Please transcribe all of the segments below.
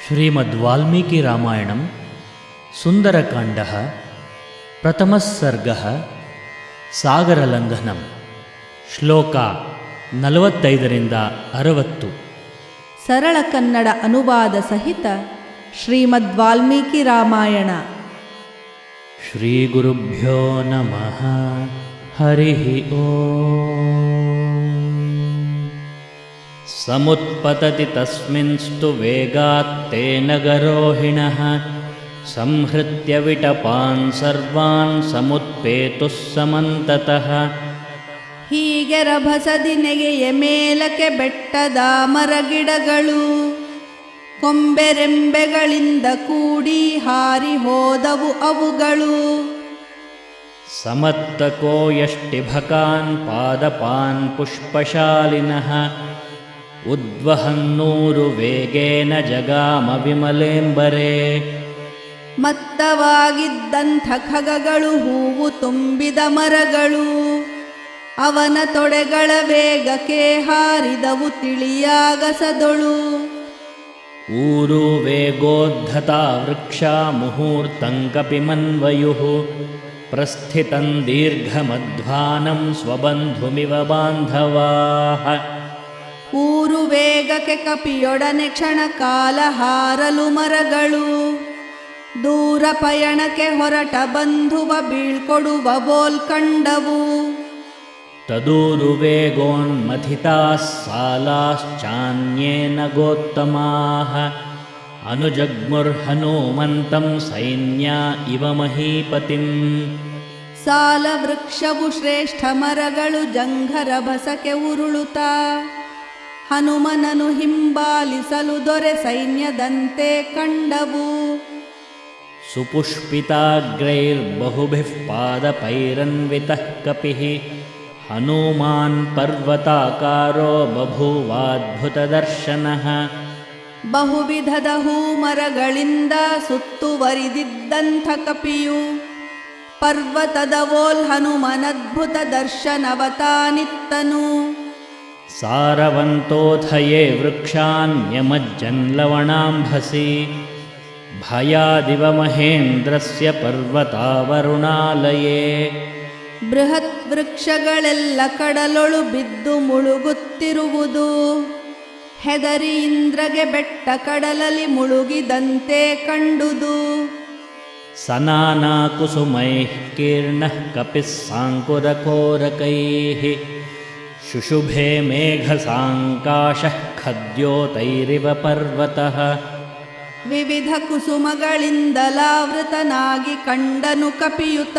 श्रीमद्वाल्मीकिरामायणं सुन्दरकाण्डः प्रथमः सर्गः सागरलङ्घनं ಶ್ಲೋಕ 45-60 ಸರಳ ಕನ್ನಡ ಅನುವಾದ ಸಹಿತ ಶ್ರೀಮದ್ ವಾಲ್ಮೀಕಿ ರಾಮಾಯಣ. ಶ್ರೀ ಗುರುಭ್ಯೋ ನಮಃ. ಹರಿ ಓಂ. ಸಮುತ್ಪತತಿ ತಸ್ಮಿನ್ಸ್ತು ವೇಗಾತ್ ತೇನ ಗರೋಹಿಣಃ ಸಂಹೃತ್ಯ ವಿಟಪಾನ್ ಸರ್ವಾನ್ ಸಮುತ್ಪೇತುಃ ಸಮಂತತಃ. ಹೀಗೆ ರಭಸದಿ ನೆಗೆಯ ಮೇಲಕ್ಕೆ ಬೆಟ್ಟದ ಮರಗಿಡಗಳು ಕೊಂಬೆರೆಂಬೆಗಳಿಂದ ಕೂಡಿ ಹಾರಿ ಹೋದವು ಅವುಗಳು. ಸಮತ್ತಕೋ ಯಷ್ಟಿಭಕಾನ್ ಪಾದಪಾನ್ ಪುಷ್ಪಶಾಲಿನಃ ಉದ್ವಹನ್ನೂರು ವೇಗೇನ ಜಗಾಮ ವಿಮಲೇಂಬರೆ. ಮತ್ತವಾಗಿದ್ದಂಥ ಖಗಗಳು ಹೂವು ತುಂಬಿದ ಮರಗಳು ಅವನ ತೊಡೆಗಳ ವೇಗಕ್ಕೆ ಹಾರಿದವು ತಿಳಿಯಾಗಸದೊಳು. ಊರು ವೇಗೋದ್ಧತ ವೃಕ್ಷ ಮುಹೂರ್ತಂ ಕಪಿಮನ್ವಯುಃ ಪ್ರಸ್ಥಿತಂ ದೀರ್ಘಮಧ್ವಾನಂ ಸ್ವಬಂಧುಮಿವ ಬಾಂಧವಾಃ. ಊರು ವೇಗಕ್ಕೆ ಕಪಿಯೊಡನೆ ಕ್ಷಣ ಕಾಲ ಹಾರಲು ಮರಗಳು ದೂರ ಪಯಣಕ್ಕೆ ಹೊರಟ ಬಂಧುವ ಬೀಳ್ಕೊಡುವ ಬೋಲ್ ಕಂಡವು. ತದೂರು ವೇಗೋನ್ಮಥಿತಾಃ ಸಾಲಾಶ್ಚಾನ್ಯೇನ ಗೋತ್ತಮಾಃ ಅನುಜಗ್ಮುರ್ಹನುಮಂತಂ ಸೈನ್ಯ ಇವ ಮಹೀಪತಿಂ. ಸಾಲ ವೃಕ್ಷವು ಶ್ರೇಷ್ಠ ಮರಗಳು ಜಂಘರ ಬಸಕೆ ಉರುಳುತ್ತಾ ಹನುಮನನು ಹಿಂಬಾಲಿಸಲು ದೊರೆ ಸೈನ್ಯದಂತೆ ಕಂಡವು. ಸುಪುಷ್ಪಿತಾಗ್ರೈರ್ಬಹುಭಿಃ ಪಾದಪೈರನ್ವಿತಃ ಕಪಿಃ ಹನುಮಾನ್ ಪರ್ವತಾಕಾರೋ ಬಭೂವಾದ್ಭುತದರ್ಶನಃ. ಬಹುವಿಧದ ಹೂಮರಗಳಿಂದ ಸುತ್ತುವರಿದಿದ್ದಂಥ ಕಪಿಯು ಪರ್ವತದ ವೋಲ್ ಹನುಮನದ್ಭುತ ದರ್ಶನವತಾನಿತ್ತನು. ಸಾರವಂತೋಥಯೇ ವೃಕ್ಷಾನ್ಯಮಜ್ಜನ್ ಲವಣಾಂಭಸಿ ಭಯಾದಿವ ಮಹೇಂದ್ರಸ್ಯ ಪರ್ವತಾವರುಣಾಲಯೇ. ಬೃಹತ್ ವೃಕ್ಷಗಳೆಲ್ಲ ಕಡಲೊಳು ಬಿದ್ದು ಮುಳುಗುತ್ತಿರುವುದು ಹೆದರಿ ಇಂದ್ರಗೆ ಬೆಟ್ಟ ಕಡಲಲ್ಲಿ ಮುಳುಗಿದಂತೆ ಕಂಡುದು. ಸನಾನಾ ಕುಸುಮೈಃ ಕೀರ್ಣಃ ಕಪಿಃ ಸಾಂಕುರಕೋರಕೈಃ ಶುಶುಭೆ ಮೇಘಸಾಂಕಾಶಃ ಖದ್ಯೋತೈರಿವ ಪರ್ವತಃ. ವಿವಿಧ ಕುಸುಮಗಳಿಂದಲಾವೃತನಾಗಿ ಕಂಡನು ಕಪಿಯುತ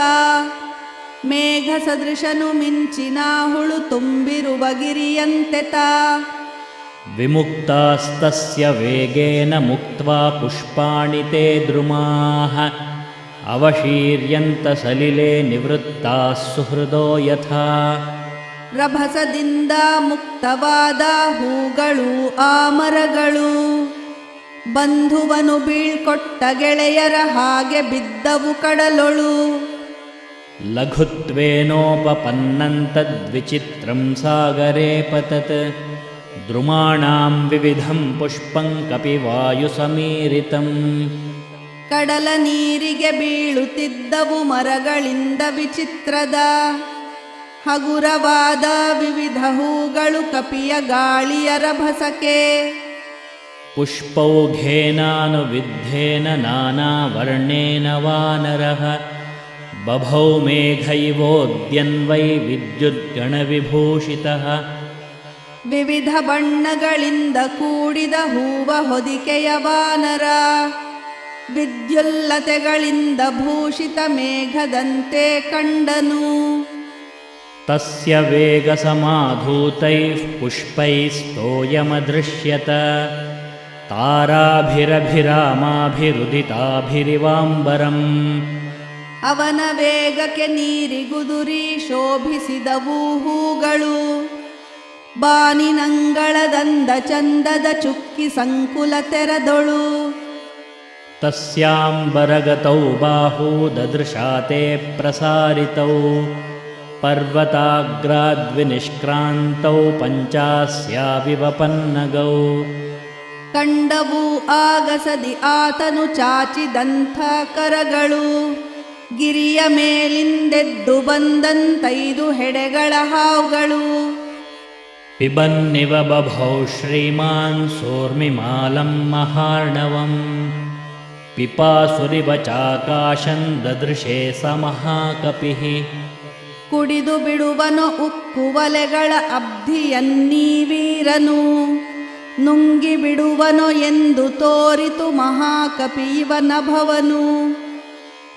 ಮೇಘ ಸದೃಶನು ಮಿಂಚಿನ ಹುಳು ತುಂಬಿರುವ ಗಿರಿಯಂತೆತ. ವಿಮುಕ್ತಾಸ್ತಸ್ಯ ವೇಗೇನ ಮುಕ್ತ್ವಾ ಪುಷ್ಪಾಣಿ ತೇ ದ್ರುಮಾಃ ಅವಶೀರ್ಯಂತ ಸಲಿಲೆ ನಿವೃತ್ತಾಃ ಸುಹೃದೋ ಯಥಾ. ರಭಸದಿಂದ ಮುಕ್ತವಾದ ಹೂಗಳು ಆ ಮರಗಳು ಬಂಧುವನು ಬೀಳ್ಕೊಟ್ಟ ಗೆಳೆಯರ ಹಾಗೆ ಬಿದ್ದವು ಕಡಲೊಳು. ಲಘುತ್ವೇನೋಪಪನ್ನಂತದ್ವಿಚಿತ್ರಂ ಸಾಗರೇ ಪತತ್ ದ್ರುಮಾಣಾಂ ವಿವಿಧಂ ಪುಷ್ಪಂ ಕಪಿವಾಯು ಸಮೀರಿತಂ. ಕಡಲ ನೀರಿಗೆ ಬೀಳುತ್ತಿದ್ದವು ಮರಗಳಿಂದ ವಿಚಿತ್ರದ ಹಗುರವಾದ ವಿವಿಧ ಹೂಗಳು ಕಪಿಯ ಗಾಳಿಯ ರಭಸಕ್ಕೆ. ಪುಷ್ಪೌಘೇನಾನುವಿದ್ಧೇನ ನಾನಾವರ್ಣೇನ ವಾನರಃ ಬಭೌ ಮೇಘೈವೋದ್ಯನ್ವೈ ವಿದ್ಯುದ್ಗಣವಿಭೂಷಿತಃ. ವಿವಿಧ ಬಣ್ಣಗಳಿಂದ ಕೂಡಿದ ಹೂವ ಹೊದಿಕೆಯ ವಾನರ ವಿದ್ಯುಲ್ಲತೆಗಳಿಂದ ಭೂಷಿತ ಮೇಘದಂತೆ ಕಂಡನು. ತಸ್ಯ ವೇಗ ಸಮಾಧೂತೈಃ ಪುಷ್ಪೈಸ್ತೋಯಮದೃಶ್ಯತ ತಾರಾಭಿರಭಿರಾಮಾಭಿರುದಿತಾಭಿರಿವಾಂಬರಂ. ಅವನ ವೇಗಕ್ಕೆ ನೀರಿಗುದುರಿ ಶೋಭಿಸಿದವು ಹೂಗಳು ಬಾನಿನಂಗಳದಂದ ಚಂದದ ಚುಕ್ಕಿ ಸಂಕುಲ ತೆರದೊಳು. ತಸ್ಯಾಂಬರಗತೌ ಬಾಹೂ ದದೃಶಾತೆ ಪ್ರಸಾರಿತೌ ಪರ್ವತಾಗ್ರಾದ್ವಿನಿಷ್ಕ್ರಾಂತೌ ಪಂಚಾಸ್ಯಾವಿವ ಪನ್ನಗೌ ಕಂಡವು ಆಗಸದಿ ಆತನು ಚಾಚಿದಂಥ ಕರಗಳು, ಗಿರಿಯ ಮೇಲಿಂದೆದ್ದು ಬಂದಂತೈದು ಹೆಡೆಗಳ ಹಾವುಗಳು. ಪಿಬನ್ನಿವ ಬಭೌ ಶ್ರೀಮಾನ್ ಸೋರ್ಮಿಮಾಲಂ ಮಹಾರ್ಣವಂ, ಪಿಪಾಸುರಿವ ಚಾಕಾಶಂ ದದೃಶೇ ಸ ಮಹಾಕಪಿಃ. ಕುಡಿದು ಬಿಡುವನು ಉಕ್ಕುವಲೆಗಳ ಅಬ್ಧಿಯನ್ನೀ ವೀರನು, ನುಂಗಿ ಬಿಡುವನು ಎಂದು ತೋರಿತು ಮಹಾಕಪಿ ಇವನಭವನು.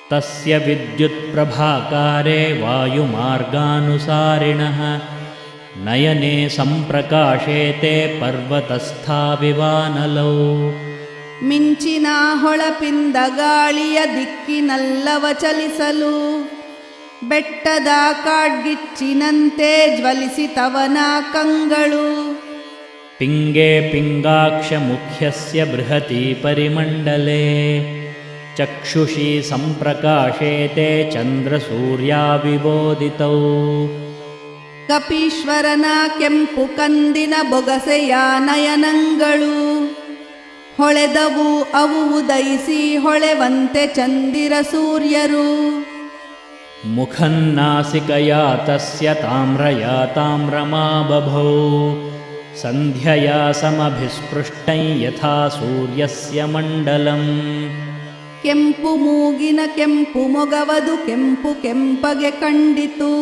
ತಸ್ಯ ವಿದ್ಯುತ್ ಪ್ರಭಾಕಾರೇ ವಾಯುಮಾರ್ಗಾನುಸಾರಿಣಃ, ನಯನೆ ಸಂಪ್ರಕಾಶೇತೆ ಪರ್ವತಸ್ಥಾವಿವಾನಲೌ. ಮಿಂಚಿನ ಹೊಳಪಿಂದ ಗಾಳಿಯ ದಿಕ್ಕಿನಲ್ಲವ ಚಲಿಸಲು, ಬೆಟ್ಟದ ಕಾಡ್ಗಿಚ್ಚಿನಂತೆ ಜ್ವಲಿಸಿತವನ ಕಂಗಳು. ಪಿಂಗೇ ಪಿಂಗಾಕ್ಷ ಮುಖ್ಯಸ್ಯ ಬೃಹತಿ ಪರಿಮಂಡಲೇ, ಚಕ್ಷುಷಿ ಸಂಪ್ರಕಾಶೇತೆ ಚಂದ್ರಸೂರ್ಯಾವಿಬೋದಿತೌ. ಕಪೀಶ್ವರನ ಕೆಂಪು ಕಂದಿನ ಬೊಗಸೆಯ ನಯನಗಳು, ಹೊಳೆದವು ಅವು ಉದಯಿಸಿ ಹೊಳೆವಂತೆ ಚಂದಿರ ಸೂರ್ಯರು. ಮುಖನ್ನಾಸಿಕಯಾ ತಸ್ಯ ತಾಮ್ರಯಾ ತಾಮ್ರಮಾ ಬಭೌ, ಸಂಧ್ಯಯಾ ಸಮಭಿಸ್ಪೃಷ್ಟೈ ಯಥಾ ಸೂರ್ಯಸ್ಯ ಮಂಡಲಂ. ಕೆಂಪು ಮೂಗಿನ ಕೆಂಪು ಮೊಗವದು ಕೆಂಪು ಕೆಂಪಗೆ ಕಂಡಿತು,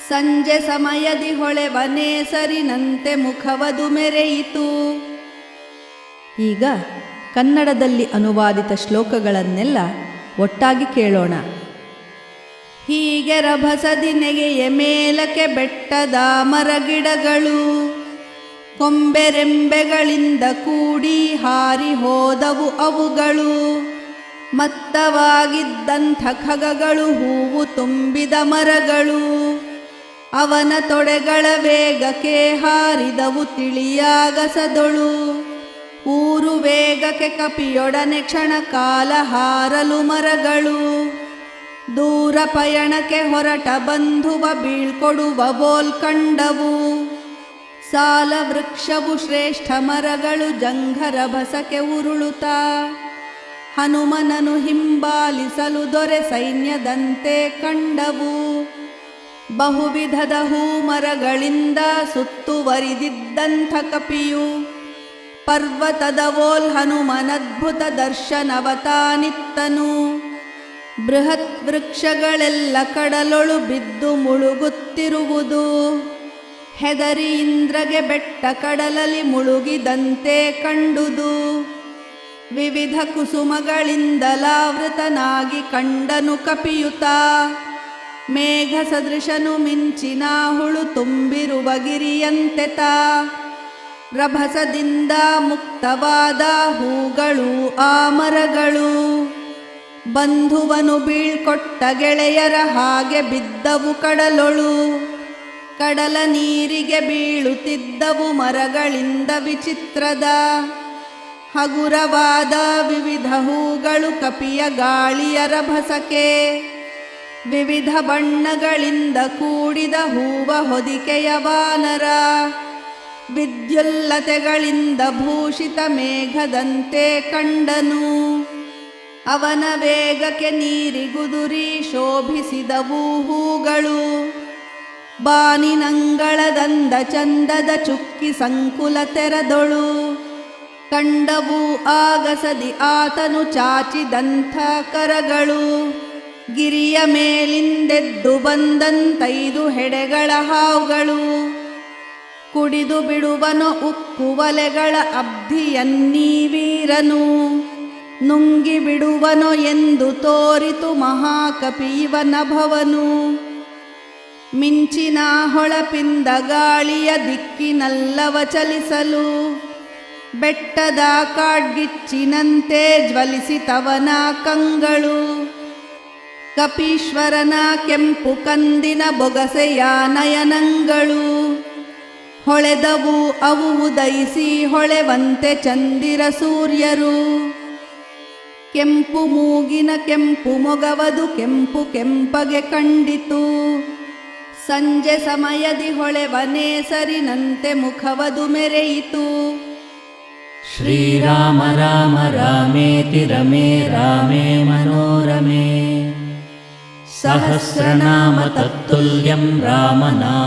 ಸಂಜೆ ಸಮಯದಿ ಹೊಳೆವನೇಸರಿನಂತೆ ಮುಖವದು ಮೆರೆಯಿತು. ಈಗ ಕನ್ನಡದಲ್ಲಿ ಅನುವಾದಿತ ಶ್ಲೋಕಗಳನ್ನೆಲ್ಲ ಒಟ್ಟಾಗಿ ಕೇಳೋಣ. ಹೀಗೆ ರಭಸದಿ ನೆಗೆಯ ಮೇಲಕ್ಕೆ ಬೆಟ್ಟದ ಮರಗಿಡಗಳು, ಕೊಂಬೆರೆಂಬೆಗಳಿಂದ ಕೂಡಿ ಹಾರಿ ಹೋದವು ಅವುಗಳು. ಮತ್ತವಾಗಿದ್ದಂಥ ಖಗಗಳು ಹೂವು ತುಂಬಿದ ಮರಗಳು, ಅವನ ತೊಡೆಗಳ ವೇಗಕ್ಕೆ ಹಾರಿದವು ತಿಳಿಯಾಗಸದೊಳು. ಊರು ವೇಗಕ್ಕೆ ಕಪಿಯೊಡನೆ ಕ್ಷಣ ಕಾಲ ಹಾರಲು ಮರಗಳು, ದೂರ ಪಯಣಕ್ಕೆ ಹೊರಟ ಬಂಧುವ ಬೀಳ್ಕೊಡುವ ಬೋಲ್ ಕಂಡವು. ಸಾಲ ವೃಕ್ಷವು ಶ್ರೇಷ್ಠ ಮರಗಳು ಜಂಘರ ಭಸಕ್ಕೆ ಉರುಳುತ್ತಾ, ಹನುಮನನು ಹಿಂಬಾಲಿಸಲು ದೊರೆ ಸೈನ್ಯದಂತೆ ಕಂಡವು. ಬಹುವಿಧದ ಹೂಮರಗಳಿಂದ ಸುತ್ತುವರಿದಿದ್ದಂಥ ಕಪಿಯು, ಪರ್ವತದ ವೋಲ್ ಹನುಮನದ್ಭುತ ದರ್ಶನವತಾನಿತ್ತನು. ಬೃಹತ್ ವೃಕ್ಷಗಳೆಲ್ಲ ಕಡಲೊಳು ಬಿದ್ದು ಮುಳುಗುತ್ತಿರುವುದು, ಹೆದರಿ ಇಂದ್ರಗೆ ಬೆಟ್ಟ ಕಡಲಲ್ಲಿ ಮುಳುಗಿದಂತೆ ಕಂಡುದು. ವಿವಿಧ ಕುಸುಮಗಳಿಂದಲಾವೃತನಾಗಿ ಕಂಡನು ಕಪಿಯುತ, ಮೇಘ ಸದೃಶನು ಮಿಂಚಿನ ಹುಳು ತುಂಬಿರುವ ಗಿರಿಯಂತೆತ. ರಭಸದಿಂದ ಮುಕ್ತವಾದ ಹೂಗಳು ಆ ಮರಗಳು, ಬಂಧುವನು ಬೀಳ್ಕೊಟ್ಟ ಗೆಳೆಯರ ಹಾಗೆ ಬಿದ್ದವು ಕಡಲೊಳು. ಕಡಲ ನೀರಿಗೆ ಬೀಳುತ್ತಿದ್ದವು ಮರಗಳಿಂದ ವಿಚಿತ್ರದ, ಹಗುರವಾದ ವಿವಿಧ ಹೂಗಳು ಕಪಿಯ ಗಾಳಿಯ ರಭಸಕ್ಕೆ. ವಿವಿಧ ಬಣ್ಣಗಳಿಂದ ಕೂಡಿದ ಹೂವ ಹೊದಿಕೆಯ ವಾನರ, ವಿದ್ಯುಲ್ಲತೆಗಳಿಂದ ಭೂಷಿತ ಮೇಘದಂತೆ ಕಂಡನು. ಅವನ ವೇಗಕ್ಕೆ ನೀರಿಗುದುರಿ ಶೋಭಿಸಿದವು ಹೂಗಳು, ಬಾನಿನಂಗಳದಂದ ಚಂದದ ಚುಕ್ಕಿ ಸಂಕುಲ ತೆರದೊಳು. ಕಂಡವು ಆಗಸದಿ ಆತನು ಚಾಚಿದಂಥ ಕರಗಳು, ಗಿರಿಯ ಮೇಲಿಂದೆದ್ದು ಬಂದಂತೈದು ಹೆಡೆಗಳ ಹಾವುಗಳು. ಕುಡಿದು ಬಿಡುವನು ಉಕ್ಕುವಲೆಗಳ ಅಬ್ಧಿಯನ್ನೀ ವೀರನು, ನುಂಗಿ ಬಿಡುವನೋ ಎಂದು ತೋರಿತು ಮಹಾಕಪಿ ಇವನಭವನು. ಮಿಂಚಿನ ಹೊಳಪಿಂದ ಗಾಳಿಯ ದಿಕ್ಕಿನಲ್ಲವ ಚಲಿಸಲು, ಬೆಟ್ಟದ ಕಾಡ್ಗಿಚ್ಚಿನಂತೆ ಜ್ವಲಿಸಿತವನ ಕಂಗಳು. ಕಪೀಶ್ವರನ ಕೆಂಪು ಕಂದಿನ ಬೊಗಸೆಯ ನಯನಗಳು, ಹೊಳೆದವು ಅವು ಉದಯಿಸಿ ಹೊಳೆವಂತೆ ಚಂದಿರ ಸೂರ್ಯರು. ಕೆಂಪು ಮೂಗಿನ ಕೆಂಪು ಮೊಗವದು ಕೆಂಪು ಕೆಂಪಗೆ ಕಂಡಿತು, ಸಂಜೆ ಸಮಯದಿ ಹೊಳೆವನೇಸರಿನಂತೆ ಮುಖವದು ಮೆರೆಯಿತು. श्रीराम राम रामेति रमे रामे मनोरमे सहस्रनाम तत्तुल्यं रामनामवरानने।